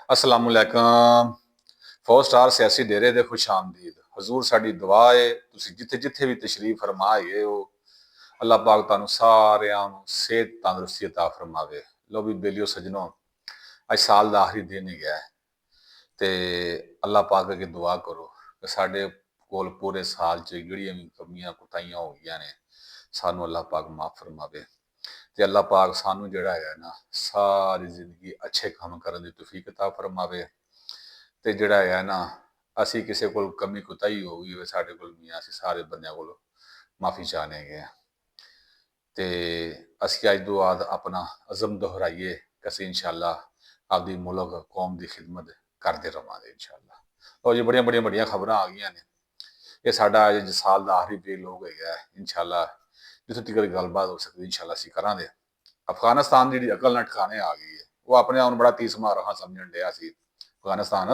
ਅਸਲਾਮੁਅਲੈਕਮ। 4 star ਸਿਆਸੀ ਡੇਰੇ ਦੇ ਖੁਸ਼ ਆਮਦੀਦ। ਹਜ਼ੂਰ ਸਾਡੀ ਦੁਆ ਹੈ ਤੁਸੀਂ ਜਿੱਥੇ ਜਿੱਥੇ ਵੀ ਤਸ਼ਰੀਫ ਫਰਮਾ ਗਏ ਹੋ, ਅੱਲਾਹ ਪਾਕ ਤੁਹਾਨੂੰ ਸਾਰਿਆਂ ਨੂੰ ਸਿਹਤ ਤੰਦਰੁਸਤੀ ਅਤਾ ਫਰਮਾਵੇ। ਲੋ ਵੀ ਬੇਲੀਓ ਸਜਣੋ, ਅੱਜ ਸਾਲ ਦਾ ਆਖਰੀ ਦਿਨ ਹੀ ਗਿਆ ਤੇ ਅੱਲਾਹ ਪਾਕ ਅੱਗੇ ਦੁਆ ਕਰੋ ਕਿ ਸਾਡੇ ਕੋਲ ਪੂਰੇ ਸਾਲ 'ਚ ਜਿਹੜੀਆਂ ਵੀ ਕਮੀਆਂ ਕੁਤਾਹੀਆਂ ਹੋ ਗਈਆਂ ਨੇ ਸਾਨੂੰ ਅੱਲਾਹ ਪਾਕ ਮਾਫ ਫਰਮਾਵੇ ਤੇ ਅੱਲਾਹ ਪਾਕ ਸਾਨੂੰ ਜਿਹੜਾ ਹੈਗਾ ਨਾ ਸਾਰੀ ਜ਼ਿੰਦਗੀ ਅੱਛੇ ਕੰਮ ਕਰਨ ਦੀ ਤੌਫੀਕ ਅਤਾ ਫਰਮਾਵੇ। ਤੇ ਜਿਹੜਾ ਹੈਗਾ ਨਾ ਅਸੀਂ ਕਿਸੇ ਕੋਲ ਕਮੀ ਕੁਤਾਹੀ ਹੋ ਗਈ ਹੋਵੇ ਸਾਡੇ ਕੋਲ ਮੀਆਂ, ਅਸੀਂ ਸਾਰੇ ਬੰਦਿਆਂ ਕੋਲ ਮਾਫੀ ਚਾਹਨੇ ਹੈਗੇ ਤੇ ਅਸੀਂ ਅੱਜ ਤੋਂ ਬਾਅਦ ਆਪਣਾ ਅਜ਼ਮ ਦੁਹਰਾਈਏ ਕਿ ਅਸੀਂ ਇਨਸ਼ਾਅੱਲਾ ਆਪਦੀ ਮੁਲਕ ਕੌਮ ਦੀ ਖਿਦਮਤ ਕਰਦੇ ਰਵਾਂਗੇ ਇਨਸ਼ਾਅੱਲਾ। ਔਰ ਜੀ ਬੜੀਆਂ ਬੜੀਆਂ ਵੱਡੀਆਂ ਖਬਰਾਂ ਆ ਗਈਆਂ ਨੇ। ਇਹ ਸਾਡਾ ਅੱਜ ਸਾਲ ਦਾ ਆਖਰੀ ਡੇ ਲੋਕ ਹੈਗਾ ਇਨਸ਼ਾਅੱਲਾ, ਜਿੱਥੋਂ ਤੱਕ ਗੱਲਬਾਤ ਹੋ ਸਕਦੀ ਇਨਸ਼ਾਅੱਲਾ ਅਸੀਂ ਕਰਾਂਗੇ। ਅਫਗਾਨਿਸਤਾਨ ਦੀ ਜਿਹੜੀ ਅਕਲ ਨਾਲ ਠਿਕਾਣੇ ਆ ਗਈ ਹੈ, ਉਹ ਆਪਣੇ ਆਪ ਨੂੰ ਬੜਾ ਤੀਸ ਮਾਰਹਾ ਸਮਝਣ ਡਿਆ ਸੀ ਅਫਗਾਨਿਸਤਾਨ,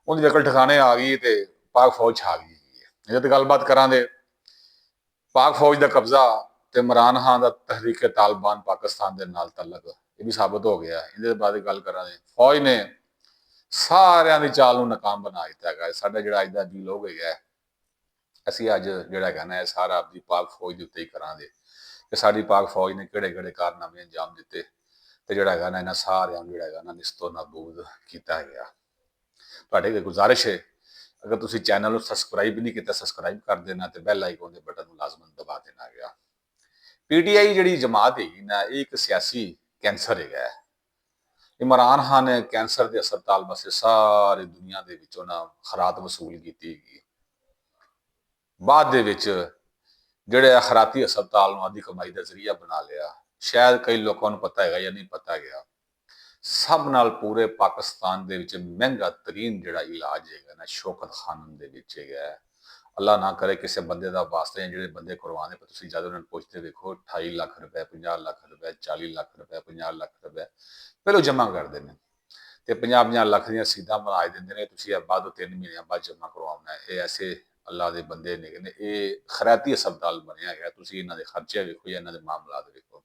ਉਹਦੀ ਅਕਲ ਠਿਕਾਣੇ ਆ ਗਈ ਤੇ ਪਾਕ ਫੌਜ ਛਾ ਗਈ ਹੈ। ਇਹ ਤੇ ਗੱਲਬਾਤ ਕਰਾਂਗੇ। ਪਾਕ ਫੌਜ ਦਾ ਕਬਜ਼ਾ ਤੇ ਇਮਰਾਨ ਖਾਨ ਦਾ ਤਹਿਰੀਕ ਤਾਲਿਬਾਨ ਪਾਕਿਸਤਾਨ ਦੇ ਨਾਲ ਤਲਕ, ਇਹ ਵੀ ਸਾਬਤ ਹੋ ਗਿਆ। ਇਹਦੇ ਬਾਰੇ ਗੱਲ ਕਰਾਂਗੇ। ਫੌਜ ਨੇ ਸਾਰਿਆਂ ਦੀ ਚਾਲ ਨੂੰ ਨਾਕਾਮ ਬਣਾ ਦਿੱਤਾ ਹੈਗਾ। ਸਾਡਾ ਜਿਹੜਾ ਅੱਜ ਦਾ ਵੀਲੋਗ ਹੈਗਾ, ਅਸੀਂ ਅੱਜ ਜਿਹੜਾ ਹੈਗਾ ਨਾ ਇਹ ਸਾਰਾ ਆਪਦੀ ਪਾਕ ਫੌਜ ਦੇ ਉੱਤੇ ਹੀ ਕਰਾਂਗੇ ਕਿ ਸਾਡੀ ਪਾਕ ਫੌਜ ਨੇ ਕਿਹੜੇ ਕਿਹੜੇ ਕਾਰਨਾਮੇ ਅੰਜਾਮ ਦਿੱਤੇ ਤੇ ਜਿਹੜਾ ਹੈਗਾ ਨਾ ਇਹਨਾਂ ਸਾਰਿਆਂ ਨੂੰ ਜਿਹੜਾ ਹੈਗਾ ਨਾ ਨਿਸਤੋ ਨਾਬੂਦ ਕੀਤਾ ਗਿਆ। ਤੁਹਾਡੇ ਅੱਗੇ ਗੁਜ਼ਾਰਿਸ਼ ਹੈ, ਅਗਰ ਤੁਸੀਂ ਚੈਨਲ ਨੂੰ ਸਬਸਕ੍ਰਾਈਬ ਨਹੀਂ ਕੀਤਾ ਸਬਸਕ੍ਰਾਈਬ ਕਰ ਦੇਣਾ ਤੇ ਬੈਲ ਆਈਕਨ ਦੇ ਬਟਨ ਨੂੰ ਲਾਜ਼ਮਨ ਦਬਾ ਦੇਣਾ ਗਿਆ। ਪੀਟੀਆਈ ਜਿਹੜੀ ਜਮਾਤ ਹੈਗੀ ਨਾ, ਇਹ ਇੱਕ ਸਿਆਸੀ ਕੈਂਸਰ ਹੈਗਾ। ਇਮਰਾਨ ਖਾਨ ਨੇ ਕੈਂਸਰ ਦੇ ਹਸਪਤਾਲ ਵਾਸਤੇ ਸਾਰੀ ਦੁਨੀਆ ਦੇ ਵਿੱਚੋਂ ਨਾ ਖਰਾਤ ਵਸੂਲ ਕੀਤੀ ਹੈਗੀ। ਬਾਅਦ ਦੇ ਵਿੱਚ ਜਿਹੜੇ ਖਰਾਤੀ ਹਸਪਤਾਲ ਨੂੰ ਆਦੀ ਕਮਾਈ ਦਾ ਜ਼ਰੀਆ ਬਣਾ ਲਿਆ। ਸ਼ਾਇਦ ਕਈ ਲੋਕਾਂ ਨੂੰ ਪਤਾ ਹੈਗਾ ਜਾਂ ਨਹੀਂ ਪਤਾ ਗਿਆ, ਸਭ ਨਾਲ ਪੂਰੇ ਪਾਕਿਸਤਾਨ ਦੇ ਵਿੱਚ ਮਹਿੰਗਾ ਤਰੀਨ ਜਿਹੜਾ ਇਲਾਜ ਹੈਗਾ ਨਾ ਸ਼ੌਕਤ ਖਾਨਮ ਦੇ ਵਿੱਚ ਹੈਗਾ। ਅੱਲਾ ਨਾ ਕਰੇ ਕਿਸੇ ਬੰਦੇ ਦਾ ਵਾਸਤਾ ਜਿਹੜੇ ਬੰਦੇ ਕਰਵਾਉਂਦੇ, ਪਰ ਤੁਸੀਂ ਜਦ ਉਹਨਾਂ ਨੂੰ ਪੁੱਛਦੇ ਵੇਖੋ 28 ਲੱਖ ਰੁਪਏ, 50 ਲੱਖ ਰੁਪਏ, 40 ਲੱਖ ਰੁਪਏ, 50 ਲੱਖ ਰੁਪਏ ਪਹਿਲੋਂ ਜਮ੍ਹਾਂ ਕਰਦੇ ਨੇ ਤੇ 50-50 ਲੱਖ ਦੀਆਂ ਰਸੀਦਾਂ ਬਣਾ ਦਿੰਦੇ ਨੇ। ਤੁਸੀਂ ਇਹ ਬਾਅਦ 3 ਮਹੀਨਿਆਂ ਬਾਅਦ ਜਮ੍ਹਾਂ ਕਰਵਾਉਣਾ ਹੈ। ਇਹ ਐਸੇ ਅੱਲਾ ਦੇ ਬੰਦੇ ਨੇ ਕਹਿੰਦੇ ਇਹ ਖੈਰਾਤੀ ਹਸਪਤਾਲ ਬਣਿਆ ਹੈਗਾ। ਤੁਸੀਂ ਇਹਨਾਂ ਦੇ ਖਰਚੇ ਵੇਖੋ ਜਾਂ ਇਹਨਾਂ ਦੇ ਮਾਮਲਾਤ ਵੇਖੋ।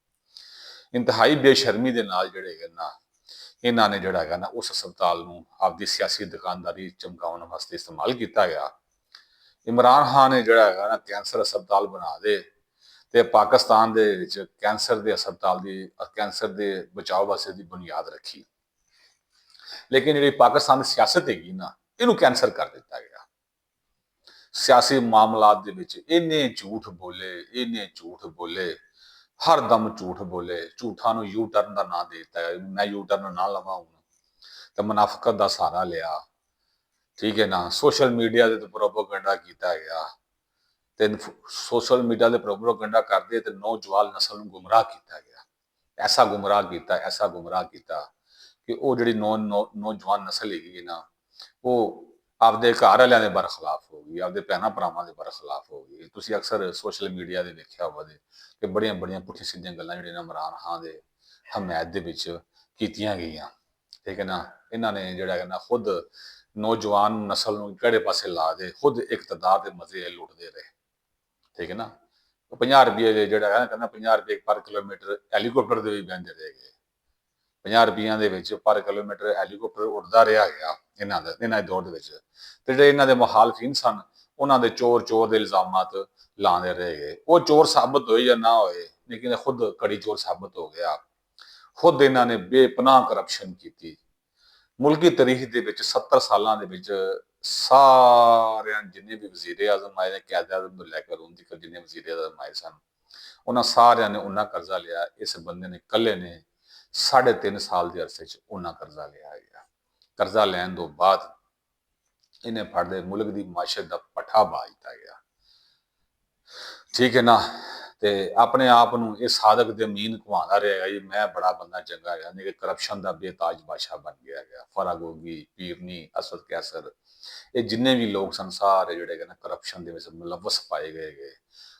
ਇੰਤਹਾਈ ਬੇਸ਼ਰਮੀ ਦੇ ਨਾਲ ਜਿਹੜੇ ਹੈਗੇ ਨਾ ਇਹਨਾਂ ਨੇ ਜਿਹੜਾ ਹੈਗਾ ਨਾ ਉਸ ਹਸਪਤਾਲ ਨੂੰ ਆਪਦੀ ਸਿਆਸੀ ਦੁਕਾਨਦਾਰੀ ਚਮਕਾਉਣ ਵਾਸਤੇ ਇਸਤੇਮਾਲ ਕੀਤਾ ਗਿਆ। ਇਮਰਾਨ ਖਾਨ ਨੇ ਜਿਹੜਾ ਹੈਗਾ ਨਾ ਕੈਂਸਰ ਹਸਪਤਾਲ ਬਣਾ ਦੇ ਤੇ ਪਾਕਿਸਤਾਨ ਦੇ ਵਿੱਚ ਕੈਂਸਰ ਦੇ ਹਸਪਤਾਲ ਦੀ ਕੈਂਸਰ ਦੇ ਬਚਾਅ ਵਾਸਤੇ ਦੀ ਬੁਨਿਆਦ ਰੱਖੀ, ਲੇਕਿਨ ਜਿਹੜੀ ਪਾਕਿਸਤਾਨ ਦੀ ਸਿਆਸਤ ਹੈਗੀ ਨਾ ਇਹਨੂੰ ਕੈਂਸਰ ਕਰ ਦਿੱਤਾ ਗਿਆ। ਸਿਆਸੀ ਮਾਮਲਾਤ ਦੇ ਵਿੱਚ ਇੰਨੇ ਝੂਠ ਬੋਲੇ, ਹਰ ਦਮ ਝੂਠ ਬੋਲੇ। ਝੂਠਾਂ ਨੂੰ ਯੂ ਟਰਨ ਦਾ ਨਾਂ ਦੇ ਦਿੱਤਾ ਹੈ। ਮੈਂ ਯੂ ਟਰਨ ਨਾ ਲਵਾਂ ਹੁਣ ਤੇ ਮੁਨਾਫਕਤ ਦਾ ਸਹਾਰਾ ਲਿਆ, ਠੀਕ ਹੈ ਨਾ। ਸੋਸ਼ਲ ਮੀਡੀਆ ਦੇ ਪ੍ਰੋਪੇਗੈਂਡਾ ਕੀਤਾ ਗਿਆ ਤੇ ਸੋਸ਼ਲ ਮੀਡੀਆ ਦੇ ਪ੍ਰੋਪੇਗੈਂਡਾ ਕਰਦੇ ਤੇ ਨੌਜਵਾਨ ਨਸਲ ਨੂੰ ਗੁੰਮਰਾਹ ਕੀਤਾ ਗਿਆ। ਐਸਾ ਗੁੰਮਰਾਹ ਕੀਤਾ ਕਿ ਉਹ ਜਿਹੜੀ ਨੌਜਵਾਨ ਨਸਲ ਹੈਗੀ ਨਾ ਉਹ ਆਪਦੇ ਘਰ ਵਾਲਿਆਂ ਦੇ ਬਰਖਲਾਫ ਹੋ ਗਈ, ਆਪਦੇ ਭੈਣਾਂ ਭਰਾਵਾਂ ਦੇ ਬਰਖਲਾਫ ਹੋ ਗਈ। ਤੁਸੀਂ ਅਕਸਰ ਸੋਸ਼ਲ ਮੀਡੀਆ ਦੇ ਵੇਖਿਆ ਹੋਵੇ ਕਿ ਬੜੀਆਂ ਬੜੀਆਂ ਪੁੱਠੀ ਸਿੱਧੀਆਂ ਗੱਲਾਂ ਜਿਹੜੀਆਂ ਇਮਰਾਨ ਖਾਨ ਦੇ ਹਮਾਇਤ ਦੇ ਵਿੱਚ ਕੀਤੀਆਂ ਗਈਆਂ, ਠੀਕ ਹੈ ਨਾ। ਇਹਨਾਂ ਨੇ ਜਿਹੜਾ ਹੈ ਨਾ ਖੁਦ ਨੌਜਵਾਨ ਨਸਲ ਨੂੰ ਕਿਹੜੇ ਪਾਸੇ ਲਾ ਦੇ, ਖੁਦ ਇਕਤਦਾਰ ਦੇ ਮਜ਼ੇ ਲੁੱਟਦੇ ਰਹੇ, ਠੀਕ ਹੈ ਨਾ। 50 ਰੁਪਏ ਦੇ ਜਿਹੜਾ ਹੈ ਕਹਿੰਦਾ 50 ਰੁਪਏ ਪਰ ਕਿਲੋਮੀਟਰ ਹੈਲੀਕਾਪਟਰ ਦੇ ਵੀ ਬਹਿੰਦੇ ਰਹੇ ਗਏ। 50 ਰੁਪਈਆਂ ਦੇ ਵਿੱਚ ਪਰ ਕਿਲੋਮੀਟਰ ਹੈਲੀਕਾਪਟਰ ਉੱਡਦਾ ਰਿਹਾ ਗਿਆ ਇਹਨਾਂ ਦੇ ਦੌਰ ਦੇ ਵਿੱਚ। ਤੇ ਜਿਹੜੇ ਇਹਨਾਂ ਦੇ ਮੁਖਾਲਫੀਨ ਸਨ ਉਹਨਾਂ ਦੇ ਚੋਰ ਦੇ ਇਲਜ਼ਾਮਾਤ ਲਾਉਂਦੇ ਰਹੇ ਗਏ। ਉਹ ਚੋਰ ਸਾਬਤ ਹੋਏ ਜਾਂ ਨਾ ਹੋਏ, ਲੇਕਿਨ ਖੁਦ ਕੜੀ ਚੋਰ ਸਾਬਤ ਹੋ ਗਿਆ। ਖੁਦ ਇਹਨਾਂ ਨੇ ਬੇਪਨਾਹ ਕਰਪਸ਼ਨ ਕੀਤੀ। ਮੁਲਕੀ ਤਾਰੀਖ ਦੇ ਵਿੱਚ 70 ਸਾਲਾਂ ਦੇ ਵਿੱਚ ਸਾਰਿਆਂ ਜਿੰਨੇ ਵੀ ਵਜ਼ੀਰ ਆਜ਼ਮ ਆਏ ਨੇ, ਕਾਇਦ ਆਜ਼ਮ ਤੋਂ ਲੈ ਕੇ ਹੁਣ ਤੱਕ ਜਿੰਨੇ ਵਜ਼ੀਰ ਆਜ਼ਮ ਆਏ ਸਨ, ਉਹਨਾਂ ਸਾਰਿਆਂ ਨੇ ਉਹਨਾਂ ਕਰਜ਼ਾ ਲਿਆ। ਇਸ ਬੰਦੇ ਨੇ ਇਕੱਲੇ ਨੇ 3.5 ਸਾਲ ਦੇ ਅਰਸੇ 'ਚ ਉਹਨਾਂ ਕਰਜ਼ਾ ਲਿਆ ਹੈਗਾ। ਕਰਜ਼ਾ ਲੈਣ ਤੋਂ ਬਾਅਦ ਇਹਨੇ ਫੜਦੇ ਮੁਲਕ ਦੀ ਮਾਸ਼ਤ ਦਾ ਪੱਠਾ ਪਾ ਦਿੱਤਾ ਗਿਆ, ਠੀਕ ਹੈ ਨਾ। ਤੇ ਆਪਣੇ ਆਪ ਨੂੰ ਇਹ ਸਾਦਕ ਦੇ ਅਮੀਨ ਘੁਮਾਉਂਦਾ ਰਹੇਗਾ ਜੀ, ਮੈਂ ਬੜਾ ਬੰਦਾ ਚੰਗਾ ਹੈਗਾ, ਨਹੀਂ ਕਿ ਕਰਪਸ਼ਨ ਦਾ ਬੇਤਾਜ ਬਾਦਸ਼ਾਹ ਬਣ ਗਿਆ ਹੈਗਾ। ਫਰਾਗੋਗੀ, ਪੀਰਨੀ, ਅਸਦ ਕੈਸਰ, ਇਹ ਜਿੰਨੇ ਵੀ ਲੋਕ ਸਨ ਸਾਰੇ ਜਿਹੜੇ ਹੈਗੇ ਨਾ ਕਰਪਸ਼ਨ ਦੇ ਵਿੱਚ ਮੁਲਵਸ ਪਾਏ ਗਏ।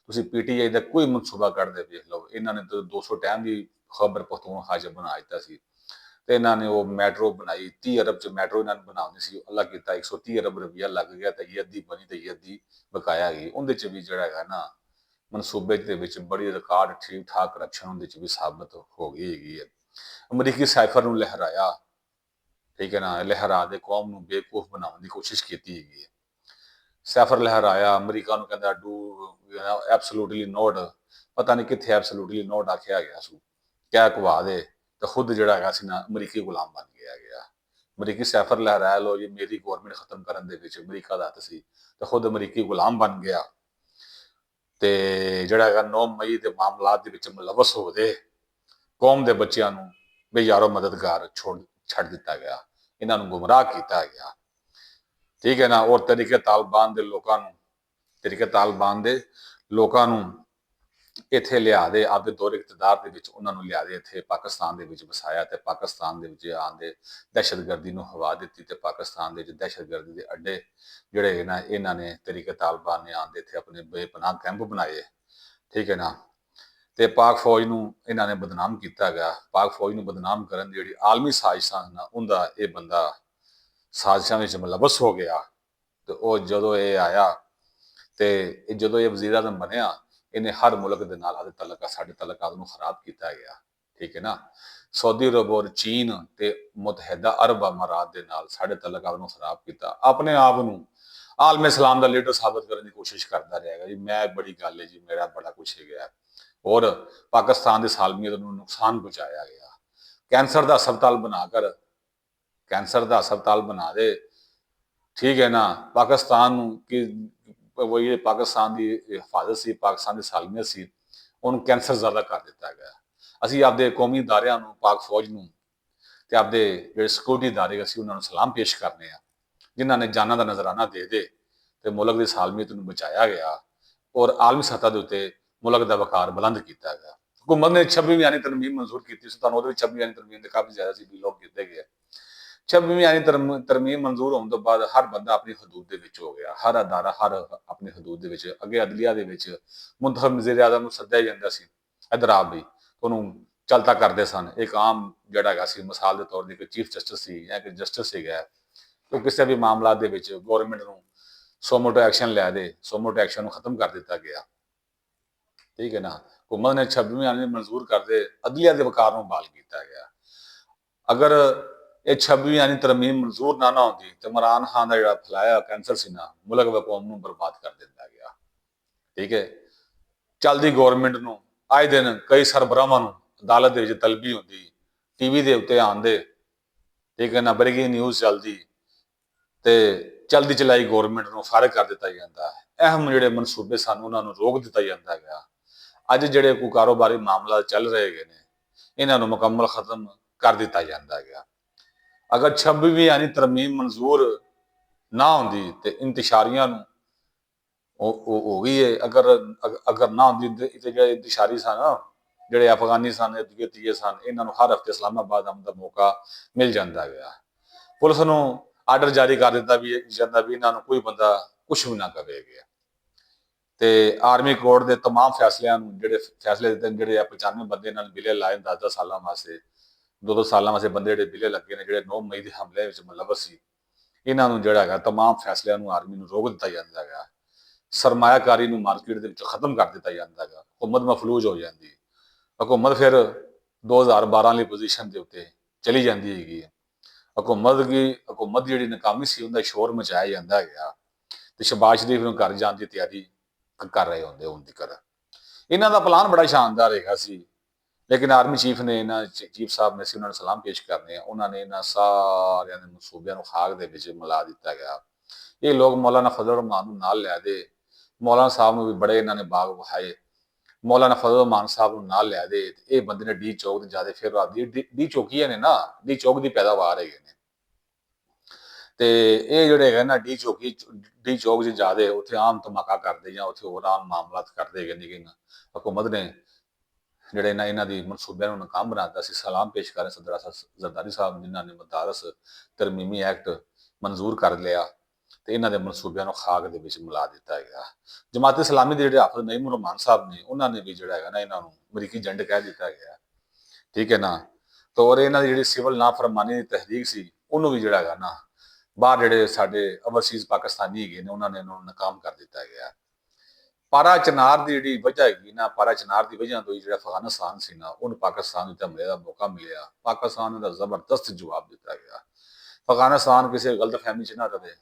ਤੁਸੀਂ ਪੀਟੀਆਈ ਦਾ ਕੋਈ ਮਨਸੂਬਾ ਕੱਢਦੇ ਵੇਖ ਲਓ, ਇਹਨਾਂ ਨੇ ਤਾਂ 200 ਟਾਈਮ ਦੀ ਖਬਰ ਪਖਤੂਨਖਵਾ 'ਚ ਬਣਾ ਦਿੱਤਾ ਸੀ ਤੇ ਇਹਨਾਂ ਨੇ ਉਹ ਮੈਟਰੋ ਬਣਾਈ। 30 ਅਰਬ 'ਚ ਮੈਟਰੋ ਇਹਨਾਂ ਨੇ ਬਣਾਉਣੀ ਸੀ, ਅੱਲਾ ਕੀਤਾ 130 ਅਰਬ ਰੁਪਈਆ ਲੱਗ ਗਿਆ ਤੇ ਇਹ ਅੱਧੀ ਬਣੀ ਤੇ ਇਹ ਅੱਧੀ ਬਕਾਇਆ ਗਈ। ਉਹਦੇ 'ਚ ਵੀ ਜਿਹੜਾ ਹੈਗਾ ਨਾ ਮਨਸੂਬੇ ਦੇ ਵਿੱਚ ਬੜੀ ਰਿਕਾਰਡ ਠੀਕ ਠਾਕ ਕਰਪਸ਼ਨ ਉਹਦੇ 'ਚ ਵੀ ਸਾਬਤ ਹੋ ਗਈ ਹੈਗੀ ਹੈ। ਅਮਰੀਕੀ ਸਾਈਫਰ ਨੂੰ ਲਹਿਰਾਇਆ, ਠੀਕ ਹੈ ਨਾ, ਲਹਿਰਾ ਦੇ ਕੌਮ ਨੂੰ ਬੇਵਕੂਫ ਬਣਾਉਣ ਦੀ ਕੋਸ਼ਿਸ਼ ਕੀਤੀ ਹੈਗੀ ਹੈ। ਸੈਫਰ ਲਹਿਰਾਇਆ, ਅਮਰੀਕਾ ਨੂੰ ਕਹਿੰਦਾ ਡੂ ਐਬਸੋਲੂਟਲੀ ਨੋਟ, ਪਤਾ ਨਹੀਂ ਕਿੱਥੇ ਐਬਸੋਲੂਟਲੀ ਨੋਟ ਆਖਿਆ ਗਿਆ ਸੂ, ਕਹਿ ਕਵਾ ਦੇ ਤੇ ਖੁਦ ਜਿਹੜਾ ਹੈਗਾ ਸੀ ਨਾ ਅਮਰੀਕੀ ਗੁਲਾਮ ਬਣ ਗਿਆ। ਅਮਰੀਕੀ ਸੈਫਰ ਲਹਿਰਾਇਆ, ਲੋ ਜੀ ਮੇਰੀ ਗੌਰਮੈਂਟ ਖਤਮ ਕਰਨ ਦੇ ਵਿੱਚ ਅਮਰੀਕਾ ਦਾ ਹੱਥ ਸੀ, ਤੇ ਖੁਦ ਅਮਰੀਕੀ ਗੁਲਾਮ ਬਣ ਗਿਆ। ਤੇ ਜਿਹੜਾ ਹੈਗਾ 9 ਮਈ ਦੇ ਮਾਮਲਾਤ ਦੇ ਵਿੱਚ ਮੁਲਵਸ ਹੋ ਦੇ ਕੌਮ ਦੇ ਬੱਚਿਆਂ ਨੂੰ ਬੇਯਾਰੋ ਮਦਦਗਾਰ ਛੱਡ ਦਿੱਤਾ ਗਿਆ, ਇਹਨਾਂ ਨੂੰ ਗੁੰਮਰਾਹ ਕੀਤਾ ਗਿਆ। ਠੀਕ ਹੈ ਨਾ, ਔਰ ਤਰੀਕੇ ਤਾਲਿਬਾਨ ਦੇ ਲੋਕਾਂ ਨੂੰ ਇੱਥੇ ਲਿਆ ਦੇ, ਆਪਦੇ ਦੌਰੇ ਇਕਤਦਾਰ ਦੇ ਵਿੱਚ ਉਹਨਾਂ ਨੂੰ ਲਿਆ ਦੇ ਇੱਥੇ ਪਾਕਿਸਤਾਨ ਦੇ ਵਿੱਚ ਵਸਾਇਆ, ਤੇ ਪਾਕਿਸਤਾਨ ਦੇ ਵਿੱਚ ਆਉਣ ਦੇ ਦਹਿਸ਼ਤਗਰਦੀ ਨੂੰ ਹਵਾ ਦਿੱਤੀ, ਤੇ ਪਾਕਿਸਤਾਨ ਦੇ ਵਿੱਚ ਦਹਿਸ਼ਤਗਰਦੀ ਦੇ ਅੱਡੇ ਜਿਹੜੇ ਨਾ ਇਹਨਾਂ ਨੇ ਤਰੀਕੇ ਤਾਲਿਬਾਨ ਨੇ ਆਉਣ ਦੇ ਇੱਥੇ ਆਪਣੇ ਬੇਪਨਾਹ ਕੈਂਪ ਬਣਾਏ। ਠੀਕ ਹੈ ਨਾ, ਤੇ ਪਾਕ ਫੌਜ ਨੂੰ ਇਹਨਾਂ ਨੇ ਬਦਨਾਮ ਕੀਤਾ ਗਿਆ। ਪਾਕ ਫੌਜ ਨੂੰ ਬਦਨਾਮ ਕਰਨ ਦੀ ਜਿਹੜੀ ਆਲਮੀ ਸਾਜ਼ਿਸ਼ਾਂ ਨਾ, ਉਹਦਾ ਇਹ ਬੰਦਾ ਸਾਜ਼ਿਸ਼ਾਂ ਵਿੱਚ ਮੁਲਵਸ ਹੋ ਗਿਆ। ਤੇ ਉਹ ਜਦੋਂ ਇਹ ਆਇਆ ਤੇ ਜਦੋਂ ਇਹ ਵਜ਼ੀਰ ਆਜ਼ਮ ਬਣਿਆ, ਇਹਨੇ ਹਰ ਮੁਲਕ ਦੇ ਨਾਲ ਸਾਡੇ ਤਲਕਾਤ ਨੂੰ ਖਰਾਬ ਕੀਤਾ ਗਿਆ। ਠੀਕ ਹੈ ਨਾ, ਸਾਊਦੀ ਅਰਬ ਔਰ ਚੀਨ ਤੇ ਮੁਤਹਿਦਾ ਅਰਬ ਅਮਾਰਾਤ ਦੇ ਨਾਲ ਸਾਡੇ ਤਲਕਾਤ ਨੂੰ ਖਰਾਬ ਕੀਤਾ। ਆਪਣੇ ਆਪ ਨੂੰ ਆਲਮ ਇਸਲਾਮ ਦਾ ਲੀਡਰ ਸਾਬਤ ਕਰਨ ਦੀ ਕੋਸ਼ਿਸ਼ ਕਰਦਾ ਰਹੇਗਾ ਜੀ, ਮੈਂ ਬੜੀ ਗੱਲ ਹੈ ਜੀ, ਮੇਰਾ ਬੜਾ ਕੁਛ ਹੈਗਾ। ਔਰ ਪਾਕਿਸਤਾਨ ਦੀ ਸਾਲਮੀਅਤ ਨੂੰ ਨੁਕਸਾਨ ਪਹੁੰਚਾਇਆ ਗਿਆ। ਕੈਂਸਰ ਦਾ ਹਸਪਤਾਲ ਬਣਾ ਦੇ। ਠੀਕ ਹੈ ਨਾ, ਪਾਕਿਸਤਾਨ ਨੂੰ ਕਿ ਉਹ ਪਾਕਿਸਤਾਨ ਦੀ ਹਿਫਾਜ਼ਤ ਸੀ, ਪਾਕਿਸਤਾਨ ਦੀ ਸਾਲਮੀਅਤ ਸੀ, ਉਹਨੂੰ ਕੈਂਸਰ ਜ਼ਿਆਦਾ ਕਰ ਦਿੱਤਾ ਗਿਆ। ਅਸੀਂ ਆਪਦੇ ਕੌਮੀ ਅਦਾਰਿਆਂ ਨੂੰ, ਪਾਕ ਫੌਜ ਨੂੰ ਤੇ ਆਪਦੇ ਜਿਹੜੇ ਸਿਕਿਉਰਿਟੀ ਅਦਾਰੇ ਅਸੀਂ ਉਹਨਾਂ ਨੂੰ ਸਲਾਮ ਪੇਸ਼ ਕਰਨੇ ਆ, ਜਿਨ੍ਹਾਂ ਨੇ ਜਾਨਾਂ ਦਾ ਨਜ਼ਰਾਨਾ ਦੇ ਤੇ ਮੁਲਕ ਦੀ ਸਾਲਮੀਅਤ ਨੂੰ ਬਚਾਇਆ ਗਿਆ ਔਰ ਆਲਮੀ ਸਤ੍ਹਾ ਦੇ ਉੱਤੇ ਮੁਲਕ ਦਾ ਵਕਾਰ ਬੁਲੰਦ ਕੀਤਾ ਗਿਆ। ਹੁਕੂਮਤ ਨੇ 26ਵੀਂ ਆਇਨੀ ਤਰਮੀਮ ਮਨਜ਼ੂਰ ਕੀਤੀ ਸੀ, ਤੁਹਾਨੂੰ ਉਹਦੇ ਵਿੱਚ 26ਵੀਂ ਆਇਨੀ ਤਰਮੀਮ ਦੇ ਕਾਫੀ ਜ਼ਿਆਦਾ ਸੀ ਵੀ ਲੋਕ ਕੀਤੇ ਗਏ। 26ਵੀਂ ਆਇਨੀ ਤਰਮੀਮ ਮਨਜ਼ੂਰ ਹੋਣ ਤੋਂ ਬਾਅਦ ਹਰ ਬੰਦਾ ਆਪਣੀ ਹਦੂਦ ਦੇ ਵਿੱਚ ਹੋ ਗਿਆ, ਹਰ ਅਦਾਰਾ ਆਪਣੀ ਹਦੂਦ ਦੇ ਵਿੱਚ। ਅੱਗੇ ਅਦਲੀਆ ਦੇ ਵਿੱਚ ਮੁੰਤਖਬ ਵਜ਼ੀਰ ਆਜ਼ਮ ਨੂੰ ਸੱਦਿਆ ਜਾਂਦਾ ਸੀ, ਇੱਧਰ ਆਪ ਵੀ ਉਹਨੂੰ ਚਲਤਾ ਕਰਦੇ ਸਨ। ਇੱਕ ਆਮ ਜਿਹੜਾ ਹੈਗਾ ਸੀ, ਮਿਸਾਲ ਦੇ ਤੌਰ ਤੇ ਇੱਕ ਚੀਫ ਜਸਟਿਸ ਸੀ ਜਾਂ ਕਿ ਜਸਟਿਸ ਸੀਗਾ, ਉਹ ਕਿਸੇ ਵੀ ਮਾਮਲਾ ਦੇ ਵਿੱਚ ਗੌਰਮੈਂਟ ਨੂੰ ਸੋਮੋਟੋ ਐਕਸ਼ਨ ਲੈ ਦੇ, ਸੋਮੋਟੋ ਐਕਸ਼ਨ ਨੂੰ ਖਤਮ ਕਰ ਦਿੱਤਾ ਗਿਆ। ਠੀਕ ਹੈ ਨਾ, ਹੁਕੂਮਤ ਨੇ 26ਵੀਂ ਆਇਨ ਮਨਜ਼ੂਰ ਕਰਦੇ ਅਦਲੀਆ ਦੇ ਵਕਾਰ ਨੂੰ ਬਹਾਲ ਕੀਤਾ ਗਿਆ। ਅਗਰ ਇਹ 26ਵੀਂ ਆਇਨੀ ਤਰਮੀਮ ਮਨਜ਼ੂਰ ਨਾ ਹੁੰਦੀ ਤੇ ਇਮਰਾਨ ਖਾਨ ਦਾ ਜਿਹੜਾ ਫੈਲਾਇਆ ਕੈਂਸਰ ਸੀ ਨਾ, ਮੁਲਕ ਵ ਕੌਮ ਨੂੰ ਬਰਬਾਦ ਕਰ ਦਿੱਤਾ ਗਿਆ। ਠੀਕ ਹੈ, ਚੱਲਦੀ ਗੌਰਮੈਂਟ ਨੂੰ ਆਏ ਦਿਨ ਕਈ ਸਰਬਰਾਹਾਂ ਨੂੰ ਅਦਾਲਤ ਦੇ ਵਿੱਚ ਤਲਬੀ ਹੁੰਦੀ, ਟੀਵੀ ਦੇ ਉੱਤੇ ਆਉਂਦੇ, ਠੀਕ ਹੈ ਨਾ, ਬਰੇਕਿੰਗ ਨਿਊਜ਼ ਚੱਲਦੀ ਤੇ ਚਲਦੀ ਚਲਾਈ ਗੌਰਮੈਂਟ ਨੂੰ ਫਾਰਗ ਕਰ ਦਿੱਤਾ ਜਾਂਦਾ। ਅਹਿਮ ਜਿਹੜੇ ਮਨਸੂਬੇ ਸਨ ਉਹਨਾਂ ਨੂੰ ਰੋਕ ਦਿੱਤਾ ਜਾਂਦਾ ਗਿਆ। ਅੱਜ ਜਿਹੜੇ ਕੋਈ ਕਾਰੋਬਾਰੀ ਮਾਮਲਾ ਚੱਲ ਰਹੇ ਹੈਗੇ ਨੇ, ਇਹਨਾਂ ਨੂੰ ਮੁਕੰਮਲ ਖਤਮ ਕਰ ਦਿੱਤਾ ਜਾਂਦਾ ਗਿਆ। ਅਗਰ 26ਵੀਂ ਆਇਨੀ ਤਰਮੀਮ ਮਨਜ਼ੂਰ ਨਾ ਹੁੰਦੀ ਤੇ ਇੰਤਸ਼ਾਰੀਆਂ ਨੂੰ ਹੋ ਗਈ ਹੈ। ਅਗਰ ਨਾ ਹੁੰਦੀ ਤੇ ਜਿਹੜੇ ਇੰਤਸ਼ਾਰੀ ਸਨ, ਜਿਹੜੇ ਅਫਗਾਨੀ ਸਨ, ਦੂਜੇ ਤੀਏ ਸਨ, ਇਹਨਾਂ ਨੂੰ ਹਰ ਹਫ਼ਤੇ ਇਸਲਾਮਾਬਾਦ ਆਉਣ ਦਾ ਮੌਕਾ ਮਿਲ ਜਾਂਦਾ ਗਿਆ। ਪੁਲਿਸ ਨੂੰ ਆਰਡਰ ਜਾਰੀ ਕਰ ਦਿੱਤਾ ਵੀ ਜਾਂਦਾ ਵੀ ਇਹਨਾਂ ਨੂੰ ਕੋਈ ਬੰਦਾ ਕੁਛ ਵੀ ਨਾ ਕਵੇਗਾ। ਤੇ ਆਰਮੀ ਕੋਰਟ ਦੇ तमाम ਫੈਸਲਿਆਂ ਨੂੰ, ਜਿਹੜੇ ਫੈਸਲੇ ਦਿੱਤੇ, ਜਿਹੜੇ 95 ਬੰਦੇ ਨਾਲ ਬਿਲੇ ਲਾਏ 10-10 ਸਾਲਾਂ ਵਾਸਤੇ, 2-2 ਸਾਲਾਂ ਵਾਸਤੇ ਬੰਦੇ ਜਿਹੜੇ ਬਿਲੇ ਲੱਗੇ ਨੇ, ਜਿਹੜੇ 9 ਮਈ ਦੇ ਹਮਲੇ ਵਿੱਚ ਮੁਲਵਸ ਸੀ, ਇਹਨਾਂ ਨੂੰ ਜਿਹੜਾ ਹੈਗਾ तमाम ਫੈਸਲਿਆਂ ਨੂੰ ਆਰਮੀ ਨੂੰ ਰੋਕ ਦਿੱਤਾ ਜਾਂਦਾ ਹੈਗਾ। ਸਰਮਾਇਆਕਾਰੀ ਨੂੰ ਮਾਰਕੀਟ ਦੇ ਵਿੱਚ ਖਤਮ ਕਰ ਦਿੱਤਾ ਜਾਂਦਾ ਹੈਗਾ। ਹੁਕੂਮਤ ਮਫਲੂਜ ਹੋ ਜਾਂਦੀ, ਹਕੂਮਤ ਫਿਰ 2012 ਵਾਲੀ ਪੋਜੀਸ਼ਨ ਦੇ ਉੱਤੇ ਚਲੀ ਜਾਂਦੀ ਹੈਗੀ। ਹਕੂਮਤ ਦੀ ਜਿਹੜੀ ਨਾਕਾਮੀ ਸੀ ਉਹਦਾ ਸ਼ੋਰ ਮਚਾਇਆ ਜਾਂਦਾ ਹੈਗਾ, ਤੇ ਸ਼ਹਬਾਜ਼ ਸ਼ਰੀਫ ਨੂੰ ਘਰ ਜਾਣ ਦੀ ਤਿਆਰੀ ਕਰ ਰਹੇ ਹੁੰਦੇ ਹੁਣ ਦੀ ਕਰ। ਇਹਨਾਂ ਦਾ ਪਲਾਨ ਬੜਾ ਸ਼ਾਨਦਾਰ ਹੈਗਾ ਸੀ, ਲੇਕਿਨ ਆਰਮੀ ਚੀਫ ਸਾਹਿਬ ਨੇ ਅਸੀਂ ਉਹਨਾਂ ਨੂੰ ਸਲਾਮ ਪੇਸ਼ ਕਰਨੇ ਆ, ਉਹਨਾਂ ਨੇ ਇਹਨਾਂ ਸਾਰਿਆਂ ਦੇ ਮਨਸੂਬਿਆਂ ਨੂੰ ਖਾਕ ਦੇ ਵਿੱਚ ਮਿਲਾ ਦਿੱਤਾ ਗਿਆ। ਇਹ ਲੋਕ ਮੌਲਾਨਾ ਫਜ਼ਲ ਰਹਿਮਾਨ ਨੂੰ ਨਾਲ ਲੈ ਦੇ, ਮੌਲਾਨਾ ਸਾਹਿਬ ਨੂੰ ਵੀ ਬੜੇ ਇਹਨਾਂ ਨੇ ਬਾਗ ਵਹਾਏ, ਮੌਲਾਨਾ ਫਜ਼ਲ ਰਹਿਮਾਨ ਸਾਹਿਬ ਨੂੰ ਨਾਲ ਲੈ ਦੇ। ਇਹ ਬੰਦੇ ਨੇ ਡੀ ਚੌਕ ਤੇ ਜਿਆਦਾ ਫਿਰ ਡੀ ਚੌਕੀਆਂ ਨੇ ਨਾ, ਡੀ ਚੌਕ ਦੀ ਪੈਦਾਵਾਰ ਹੈਗੇ ਨੇ, ਤੇ ਇਹ ਜਿਹੜੇ ਹੈਗੇ ਨਾ ਡੀ ਚੌਕ ਚ ਜਿਆਦੇ ਉੱਥੇ ਆਮ ਧਮਾਕਾ ਕਰਦੇ ਜਾਂ ਉੱਥੇ ਹੋਰ ਆਮ ਮਾਮਲਾਤ ਕਰਦੇ ਹੈਗੇ। ਲੇਕਿਨ ਹਕੂਮਤ ਨੇ ਜਿਹੜੇ ਇਹਨਾਂ ਦੀ ਮਨਸੂਬਿਆਂ ਨੂੰ ਨਾਕਾਮ ਬਣਾਤਾ ਸੀ। ਸਲਾਮ ਪੇਸ਼ ਕਰ ਸਦਰ ਜ਼ਰਦਾਰੀ ਸਾਹਿਬ, ਜਿਨ੍ਹਾਂ ਨੇ ਮਦਾਰਸ ਤਰਮੀਮੀ ਐਕਟ ਮਨਜ਼ੂਰ ਕਰ ਲਿਆ ਤੇ ਇਹਨਾਂ ਦੇ ਮਨਸੂਬਿਆਂ ਨੂੰ ਖਾਕ ਦੇ ਵਿੱਚ ਮਿਲਾ ਦਿੱਤਾ ਗਿਆ। ਜਮਾਤ ਇਸਲਾਮੀ ਦੇ ਜਿਹੜੇ ਹਾਫਿਜ਼ ਨਈਮ ਰਹਿਮਾਨ ਸਾਹਿਬ ਨੇ, ਉਹਨਾਂ ਨੇ ਵੀ ਜਿਹੜਾ ਹੈਗਾ ਨਾ ਇਹਨਾਂ ਨੂੰ ਅਮਰੀਕੀ ਏਜੰਟ ਕਹਿ ਦਿੱਤਾ ਗਿਆ। ਠੀਕ ਹੈ ਨਾ, ਔਰ ਇਹਨਾਂ ਦੀ ਜਿਹੜੀ ਸਿਵਲ ਨਾਫਰਮਾਨੀ ਦੀ ਤਹਿਰੀਕ ਸੀ, ਉਹਨੂੰ ਵੀ ਜਿਹੜਾ ਹੈਗਾ ਨਾ ਬਾਹਰ ਜਿਹੜੇ ਸਾਡੇ ਓਵਰਸੀਜ਼ ਪਾਕਿਸਤਾਨੀ ਹੈਗੇ ਨੇ, ਉਹਨਾਂ ਨੇ ਇਹਨਾਂ ਨੂੰ ਨਾਕਾਮ ਕਰ ਦਿੱਤਾ ਗਿਆ। ਪਾਰਾ ਚਨਾਰ ਦੀ ਜਿਹੜੀ ਵਜ੍ਹਾ ਹੈਗੀ ਨਾ, ਪਾਰਾ ਚਨਾਰ ਦੀ ਵਜ੍ਹਾ ਤੋਂ ਜਿਹੜਾ ਅਫਗਾਨਿਸਤਾਨ ਸੀ ਨਾ, ਉਹਨੂੰ ਪਾਕਿਸਤਾਨ ਉੱਤੇ ਹਮਲੇ ਦਾ ਮੌਕਾ ਮਿਲਿਆ। ਪਾਕਿਸਤਾਨ ਦਾ ਜ਼ਬਰਦਸਤ ਜਵਾਬ ਦਿੱਤਾ ਗਿਆ। ਅਫਗਾਨਿਸਤਾਨ ਕਿਸੇ ਗਲਤਫਹਿਮੀ 'ਚ ਨਾ ਰਵੇ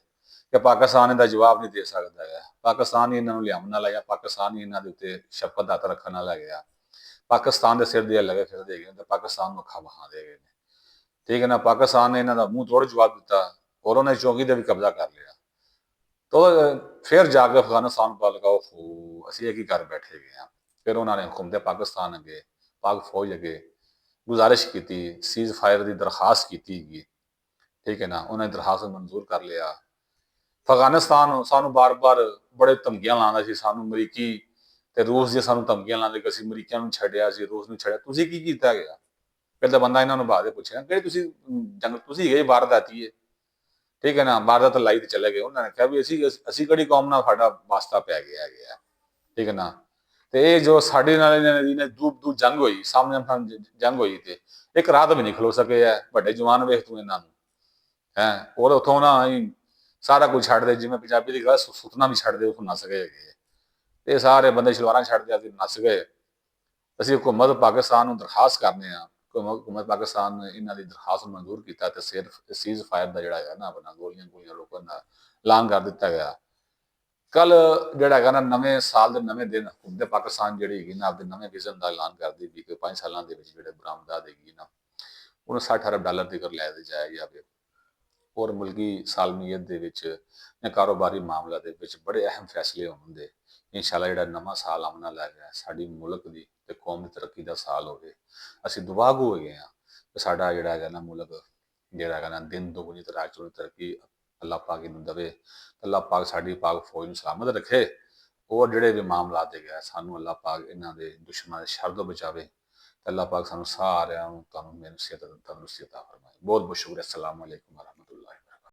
ਕਿ ਪਾਕਿਸਤਾਨ ਇਹਦਾ ਜਵਾਬ ਨਹੀਂ ਦੇ ਸਕਦਾ ਹੈ। ਪਾਕਿਸਤਾਨ ਹੀ ਇਹਨਾਂ ਨੂੰ ਲਿਆਉਣ ਨਾਲ ਆਇਆ, ਪਾਕਿਸਤਾਨ ਹੀ ਇਹਨਾਂ ਦੇ ਉੱਤੇ ਸ਼ਪਥ ਹੱਥ ਰੱਖਣ ਨਾਲ ਹੈਗਾ। ਪਾਕਿਸਤਾਨ ਦੇ ਸਿਰ ਦੇ ਲੱਗੇ ਫਿਰਦੇ ਹੈਗੇ ਤੇ ਪਾਕਿਸਤਾਨ ਨੂੰ ਅੱਖਾਂ ਵਹਾ ਦੇ ਗਏ ਨੇ। ਠੀਕ ਹੈ ਨਾ। ਪਾਕਿਸਤਾਨ ਨੇ ਇਹਨਾਂ ਦਾ ਮੂੰਹ ਤੋੜ ਜਵਾਬ ਦਿੱਤਾ ਔਰ ਉਹਨੇ ਚੌਕੀ ਤੇ ਵੀ ਕਬਜ਼ਾ ਕਰ ਲਿਆ। ਤਾਂ ਫਿਰ ਜਾ ਕੇ ਅਫਗਾਨਿਸਤਾਨ ਨੂੰ ਪਤਾ ਲੱਗਾ ਉਹ ਅਸੀਂ ਇਹ ਕੀ ਕਰ ਬੈਠੇ ਗਏ ਹਾਂ। ਫਿਰ ਉਹਨਾਂ ਨੇ ਹੁਕੂਮਤ ਪਾਕਿਸਤਾਨ ਅੱਗੇ, ਪਾਕ ਫੌਜ ਅੱਗੇ ਗੁਜ਼ਾਰਿਸ਼ ਕੀਤੀ, ਸੀਜ਼ ਫਾਇਰ ਦੀ ਦਰਖਾਸਤ ਕੀਤੀ ਗਈ। ਠੀਕ ਹੈ ਨਾ। ਉਹਨਾਂ ਨੇ ਦਰਖਾਸਤ ਮਨਜ਼ੂਰ ਕਰ ਲਿਆ। ਅਫਗਾਨਿਸਤਾਨ ਸਾਨੂੰ ਬਾਰ-ਬਾਰ ਬੜੇ ਧਮਕੀਆਂ ਲਾਉਂਦਾ ਸੀ, ਸਾਨੂੰ ਅਮਰੀਕੀ ਤੇ ਰੂਸ ਦੀਆਂ ਸਾਨੂੰ ਧਮਕੀਆਂ ਲਾਉਂਦੇ ਕਿ ਅਸੀਂ ਅਮਰੀਕੀਆਂ ਨੂੰ ਛੱਡਿਆ, ਅਸੀਂ ਰੂਸ ਨੂੰ ਛੱਡਿਆ। ਤੁਸੀਂ ਕੀ ਕੀਤਾ ਗਿਆ? ਫਿਰ ਤਾਂ ਬੰਦਾ ਇਹਨਾਂ ਨੂੰ ਬਾਅਦ ਵਿੱਚ ਪੁੱਛਿਆ ਕਿਹੜੇ ਤੁਸੀਂ ਜੰਗ ਤੁਸੀਂ ਗਏ ਵਾਰਦਾਤੀ ਹੈ। ਠੀਕ ਹੈ ਨਾ। ਵਾਰਦਾਤ ਲਾਈ ਤੇ ਚਲੇ ਗਏ। ਉਹਨਾਂ ਨੇ ਕਿਹਾ ਵੀ ਅਸੀਂ ਕਿਹੜੀ ਕੌਮ ਨਾਲ ਸਾਡਾ ਵਾਸਤਾ ਪੈ ਗਿਆ ਹੈਗਾ। ਠੀਕ ਹੈ ਨਾ। ਤੇ ਇਹ ਜੋ ਸਾਡੇ ਨਾਲ ਇਹਨਾਂ ਦੀ ਦੂਬ ਜੰਗ ਹੋਈ, ਸਾਹਮਣੇ ਜੰਗ ਹੋਈ ਤੇ ਇੱਕ ਰਾਤ ਵੀ ਨਹੀਂ ਖਲੋ ਸਕੇ ਹੈ। ਵੱਡੇ ਜਵਾਨ ਵੇਖ ਤੂੰ ਇਹਨਾਂ ਨੂੰ ਹੈ। ਔਰ ਉੱਥੋਂ ਨਾ ਸਾਰਾ ਕੁਝ ਛੱਡ ਦੇ, ਜਿਵੇਂ ਪੰਜਾਬੀ ਦੀ ਗੱਲ ਸੁੱਤਣਾ ਵੀ ਛੱਡ ਦੇ, ਉੱਥੋਂ ਨੱਸ ਗਏ ਹੈਗੇ। ਤੇ ਸਾਰੇ ਬੰਦੇ ਸ਼ਲਵਾਰਾਂ ਛੱਡ ਦਿਆ ਤੇ ਨੱਸ ਗਏ। ਅਸੀਂ ਹੁਕੂਮਤ ਪਾਕਿਸਤਾਨ ਨੂੰ ਦਰਖਾਸਤ ਕਰਨੇ ਆ। ਹੁਕੂਮਤ ਪਾਕਿਸਤਾਨ ਨੇ ਇਹਨਾਂ ਦੀ ਦਰਖਾਸਤ ਨੂੰ ਮਨਜ਼ੂਰ ਕੀਤਾ ਤੇ ਸੀਜ਼ ਫਾਇਰ ਦਾ ਜਿਹੜਾ ਹੈ ਨਾ ਆਪਣਾ ਗੋਲੀਆਂ ਰੋਕਣ ਦਾ ਐਲਾਨ ਕਰ ਦਿੱਤਾ ਗਿਆ। ਕੱਲ ਜਿਹੜਾ ਹੈਗਾ ਨਾ ਨਵੇਂ ਸਾਲ ਦੇ ਨਵੇਂ ਦਿਨ ਹੁਕੂਮਤ ਪਾਕਿਸਤਾਨ ਜਿਹੜੀ ਹੈਗੀ ਨਾ ਆਪਦੇ ਨਵੇਂ ਵਿਜ਼ਨ ਦਾ ਐਲਾਨ ਕਰਦੀ ਵੀ ਕਿ 5 ਸਾਲਾਂ ਦੇ ਵਿੱਚ ਜਿਹੜੇ ਬਰਾਮਦਾਤ ਹੈਗੀ ਨਾ ਉਹਨੂੰ $60 ਅਰਬ ਦੀ ਕਰ ਲੈ ਜਾਇਆ ਜਾਵੇ। ਔਰ ਮੁਲਕੀ ਸਾਲਮੀਅਤ ਦੇ ਵਿੱਚ ਜਾਂ ਕਾਰੋਬਾਰੀ ਮਾਮਲਾ ਦੇ ਵਿੱਚ ਬੜੇ ਅਹਿਮ ਫੈਸਲੇ ਹੋਣਗੇ। ਇਨਸ਼ਾਅੱਲਾ ਜਿਹੜਾ ਨਵਾਂ ਸਾਲ ਆਉਣ ਵਾਲਾ ਹੈ ਸਾਡੀ ਮੁਲਕ ਦੀ ਤੇ ਕੌਮ ਦੀ ਤਰੱਕੀ ਦਾ ਸਾਲ ਹੋਵੇ। ਅਸੀਂ ਦੁਆਗੂ ਹੈਗੇ ਹਾਂ ਕਿ ਸਾਡਾ ਜਿਹੜਾ ਹੈਗਾ ਨਾ ਮੁਲਕ ਜਿਹੜਾ ਹੈਗਾ ਨਾ ਦਿਨ ਦੁਗਣੀ ਤੇ ਰਾਤ ਚੌਗੁਣੀ ਤਰੱਕੀ ਅੱਲਾਹ ਪਾਕ ਇਹਨੂੰ ਦੇਵੇ। ਅੱਲਾਹ ਪਾਕ ਸਾਡੀ ਪਾਕ ਫੌਜ ਨੂੰ ਸਲਾਮਤ ਰੱਖੇ। ਔਰ ਜਿਹੜੇ ਵੀ ਮਾਮਲਾਤ ਹੈਗੇ ਸਾਨੂੰ ਅੱਲਾਹ ਪਾਕ ਇਹਨਾਂ ਦੇ ਦੁਸ਼ਮਣਾਂ ਦੇ ਸ਼ਰ ਤੋਂ ਬਚਾਵੇ। ਅੱਲਾਹ ਪਾਕ ਸਾਨੂੰ ਸਾਰਿਆਂ ਨੂੰ ਤੁਹਾਨੂੰ ਸਿਹਤ ਤੰਦਰੁਸਤੀ ਅਤਾ ਫਰਮਾਏ। ਬਹੁਤ ਬਹੁਤ ਸ਼ੁਕਰੀਆ। ਅਸਲਾਮ ਅਲੈਕੁਮ।